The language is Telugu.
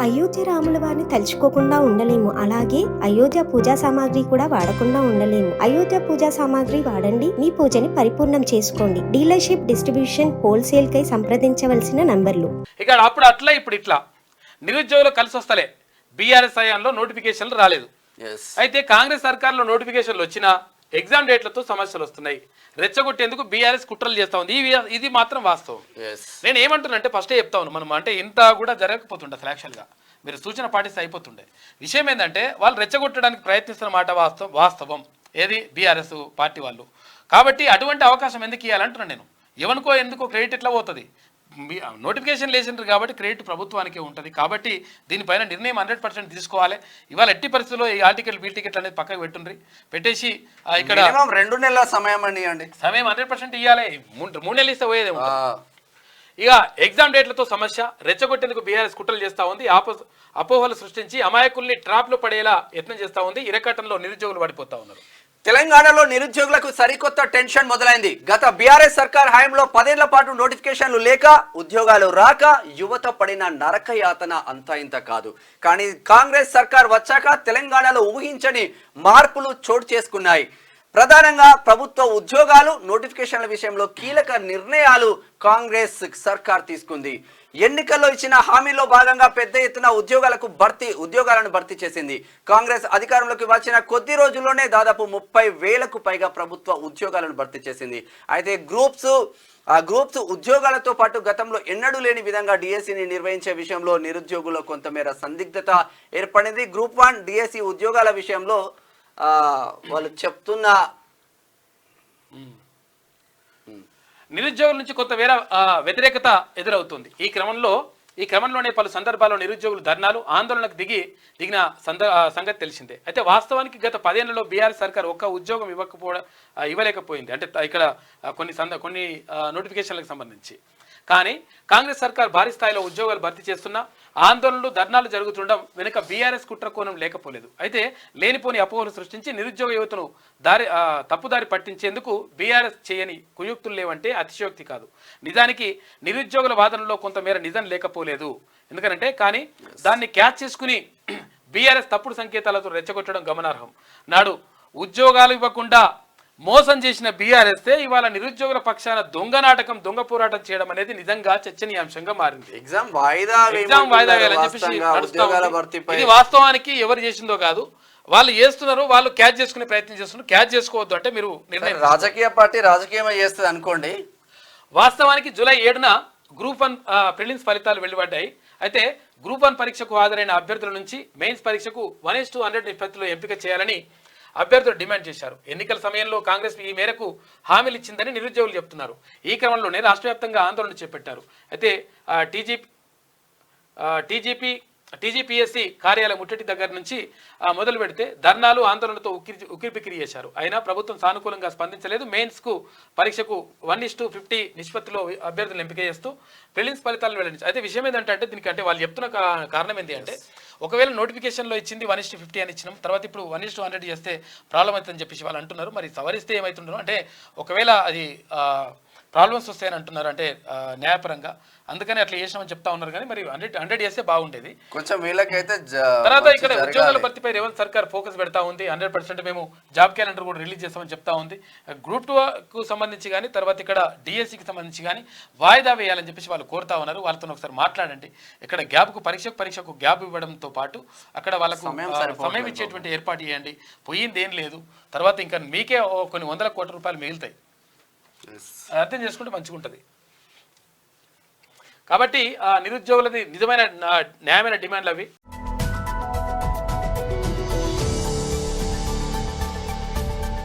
అయోధ్య రాముల వారిని తలుచుకోకుండా ఉండలేము. అలాగే అయోధ్య పూజా సామాగ్రి కూడా వాడకుండా ఉండలేము. అయోధ్య పూజా సామాగ్రి వాడండి, మీ పూజని పరిపూర్ణం చేసుకోండి. డీలర్షిప్, డిస్ట్రిబ్యూషన్, హోల్సేల్ కై సంప్రదించవలసిన నంబర్లు. ఇక్కడ అప్పుడు అట్లా ఇప్పుడు ఇట్లా నిరుద్యోగులు కలిసి వస్తలే. బీఆర్ఎస్ హయాంలో నోటిఫికేషన్లు రాలేదు. అయితే కాంగ్రెస్ సర్కార్లో నోటిఫికేషన్లు వచ్చినా ఎగ్జామ్ డేట్లతో సమస్యలు వస్తున్నాయి. రెచ్చగొట్టేందుకు బీఆర్ఎస్ కుట్రలు చేస్తా ఉంది. ఇది మాత్రం వాస్తవం. నేను ఏమంటున్నానంటే ఫస్టే చెప్తా ఉన్నాను, మనం అంటే ఇంత కూడా జరగకపోతుండే అసలు. యాక్చువల్గా మీరు సూచన పాటిస్తే అయిపోతుండే. విషయం ఏంటంటే వాళ్ళు రెచ్చగొట్టడానికి ప్రయత్నిస్తున్న మాట వాస్తవం. ఏది బీఆర్ఎస్ పార్టీ వాళ్ళు. కాబట్టి అటువంటి అవకాశం ఎందుకు ఇవ్వాలంటున్నాను నేను. ఎవరికో ఎందుకో క్రెడిట్ ఎట్లా పోతుంది? నోటిఫికేషన్ లేచిండ్రు కాబట్టి క్రెడిట్ ప్రభుత్వానికే ఉంటుంది. కాబట్టి దీనిపైన నిర్ణయం 100% తీసుకోవాలి. ఇవాళ ఎట్టి పరిస్థితుల్లో ఈ ఆర్టికల్ బీ టికెట్ అనేది పక్కకు పెట్టుండ్రి, పెట్టేసి ఇక్కడ 2 నెలల సమయం అండి. సమయం 100% ఇవ్వాలి. 3 నెలలు ఇస్తే పోయేదే. ఇక ఎగ్జామ్ డేట్లతో సమస్య రెచ్చగొట్టేందుకు బీఆర్ఎస్ కుట్రలు చేస్తూ ఉంది. అపోహలు సృష్టించి అమాయకుల్ని ట్రాప్లో పడేలా యత్నం చేస్తూ ఉంది. ఇరకట్టంలో నిరుద్యోగులు పడిపోతా ఉన్నారు. తెలంగాణలో నిరుద్యోగులకు సరికొత్త టెన్షన్ మొదలైంది. గత బీఆర్ఎస్ సర్కార్ హయాంలో 10 ఏళ్ల పాటు నోటిఫికేషన్లు లేక, ఉద్యోగాలు రాక యువత పడిన నరక యాతన అంతా ఇంత కాదు. కానీ కాంగ్రెస్ సర్కార్ వచ్చాక తెలంగాణలో ఊహించని మార్పులు చోటు చేసుకున్నాయి. ప్రధానంగా ప్రభుత్వ ఉద్యోగాలు నోటిఫికేషన్ల విషయంలో కీలక నిర్ణయాలు కాంగ్రెస్ సర్కార్ తీసుకుంది. ఎన్నికల్లో ఇచ్చిన హామీలో భాగంగా పెద్ద ఎత్తున ఉద్యోగాలను భర్తీ చేసింది. కాంగ్రెస్ అధికారంలోకి వచ్చిన కొద్ది రోజుల్లోనే దాదాపు 30,000కు పైగా ప్రభుత్వ ఉద్యోగాలను భర్తీ చేసింది. అయితే గ్రూప్స్ ఉద్యోగాలతో పాటు గతంలో ఎన్నడూ లేని విధంగా డిఎస్సిని నిర్వహించే విషయంలో నిరుద్యోగుల్లో కొంతమేర సందిగ్ధత ఏర్పడింది. గ్రూప్ 1 డిఎస్సి ఉద్యోగాల విషయంలో వాళ్ళు చెప్తున్న నిరుద్యోగుల నుంచి కొంత వ్యతిరేకత ఎదురవుతుంది. ఈ క్రమంలోనే పలు సందర్భాల్లో నిరుద్యోగులు ధర్నాలు, ఆందోళనకు దిగిన సంగతి తెలిసిందే. అయితే వాస్తవానికి గత 10 ఏళ్లలో బీఆర్ఎస్ సర్కార్ ఒక్క ఉద్యోగం ఇవ్వలేకపోయింది. అంటే ఇక్కడ కొన్ని నోటిఫికేషన్లకు సంబంధించి. కానీ కాంగ్రెస్ సర్కార్ భారీ స్థాయిలో ఉద్యోగాలు భర్తీ చేస్తున్నా ఆందోళనలు, ధర్నాలు జరుగుతుండడం వెనుక బీఆర్ఎస్ కుట్రకోణం లేకపోలేదు. అయితే లేనిపోని అపోహలు సృష్టించి నిరుద్యోగ యువతను తప్పుదారి పట్టించేందుకు బీఆర్ఎస్ చేయని కుయుక్తులు లేవంటే అతిశయోక్తి కాదు. నిజానికి నిరుద్యోగుల వాదనలో కొంతమేర నిజం లేకపోలేదు. ఎందుకంటే కానీ దాన్ని క్యాచ్ చేసుకుని బీఆర్ఎస్ తప్పుడు సంకేతాలతో రెచ్చగొట్టడం గమనార్హం. నాడు ఉద్యోగాలు ఇవ్వకుండా మోసం చేసిన బీఆర్ఎస్ ఇవాళ నిరుద్యోగుల పక్షాన దొంగ పోరాటం చేయడం అనేది నిజంగా చర్చనీయాంశంగా మారింది. ఎగ్జామ్ వాయిదా వేయాలని చెప్పేసి ఇది వాస్తవానికి ఎవరు చేసిందో కాదు, వాళ్ళు చేస్తున్నారు. వాళ్ళు క్యాచ్ చేసుకునే ప్రయత్నం చేస్తున్నారు. క్యాచ్ చేసుకోవద్దు అంటే మీరు నిర్ణయం. రాజకీయ పార్టీ రాజకీయమే చేస్తుంది అనుకోండి. వాస్తవానికి జూలై 7న గ్రూప్ 1 ప్రిలిమ్స్ ఫలితాలు వెలువడ్డాయి. అయితే గ్రూప్ 1 పరీక్షకు హాజరైన అభ్యర్థుల నుంచి మెయిన్స్ పరీక్షకు 1:100 నిష్పత్తిలో ఎంపిక చేయాలని అభ్యర్థులు డిమాండ్ చేశారు. ఎన్నికల సమయంలో కాంగ్రెస్ ఈ మేరకు హామీలు ఇచ్చిందని నిరుద్యోగులు చెప్తున్నారు. ఈ క్రమంలోనే రాష్ట్ర వ్యాప్తంగా ఆందోళన చేపట్టారు. అయితే టీజీపీఎస్సీ కార్యాలయం ముట్టడి దగ్గర నుంచి మొదలు పెడితే ధర్నాలు, ఆందోళనతో ఉక్కిరిబిక్కిరి చేశారు. అయినా ప్రభుత్వం సానుకూలంగా స్పందించలేదు. మెయిన్స్కు పరీక్షకు 1:50 నిష్పత్తిలో అభ్యర్థులను ఎంపిక చేస్తూ ప్రిలిమ్స్ ఫలితాలను వెల్లడించారు. అయితే విషయం ఏంటంటే దీనికి అంటే వాళ్ళు చెప్తున్న కారణం ఏంటి అంటే, ఒకవేళ నోటిఫికేషన్లో ఇచ్చింది 1:50 అని ఇచ్చినాం, తర్వాత ఇప్పుడు 1:100 చేస్తే ప్రాబ్లం అవుతుందని చెప్పేసి వాళ్ళు అంటున్నారు. మరి సవరిస్తే ఏమవుతుంటారు అంటే ఒకవేళ అది ప్రాబ్లమ్స్ వస్తాయని అంటున్నారు, అంటే న్యాయపరంగా. అందుకని అట్లా చేసినామని చెప్తా ఉన్నారు. కానీ మరి 100 చేస్తే బాగుండేది కొంచెం. వీళ్ళకైతే తర్వాత ఇక్కడ ఉద్యోగాల భర్తీపై రేవంత్ సర్కార్ ఫోకస్ పెడతా ఉంది. 100% మేము జాబ్ క్యాలెండర్ కూడా రిలీజ్ చేస్తామని చెప్తా ఉంది. గ్రూప్ 2కు సంబంధించి కానీ తర్వాత ఇక్కడ డిఎస్సికి సంబంధించి కానీ వాయిదా వేయాలని చెప్పేసి వాళ్ళు కోరుతా ఉన్నారు. వాళ్ళతో ఒకసారి మాట్లాడండి. ఇక్కడ పరీక్షకు గ్యాప్ ఇవ్వడంతో పాటు అక్కడ వాళ్ళకు సమయం ఇచ్చేటువంటి ఏర్పాటు చేయండి. పోయింది ఏం లేదు. తర్వాత ఇంకా మీకే కొన్ని 100 కోట్ల రూపాయలు మిగులుతాయి. అర్థం చేసుకుంటే మంచిగా ఉంటుంది. కాబట్టి నిరుద్యోగులది నిజమైన న్యాయమైన డిమాండ్లు అవి.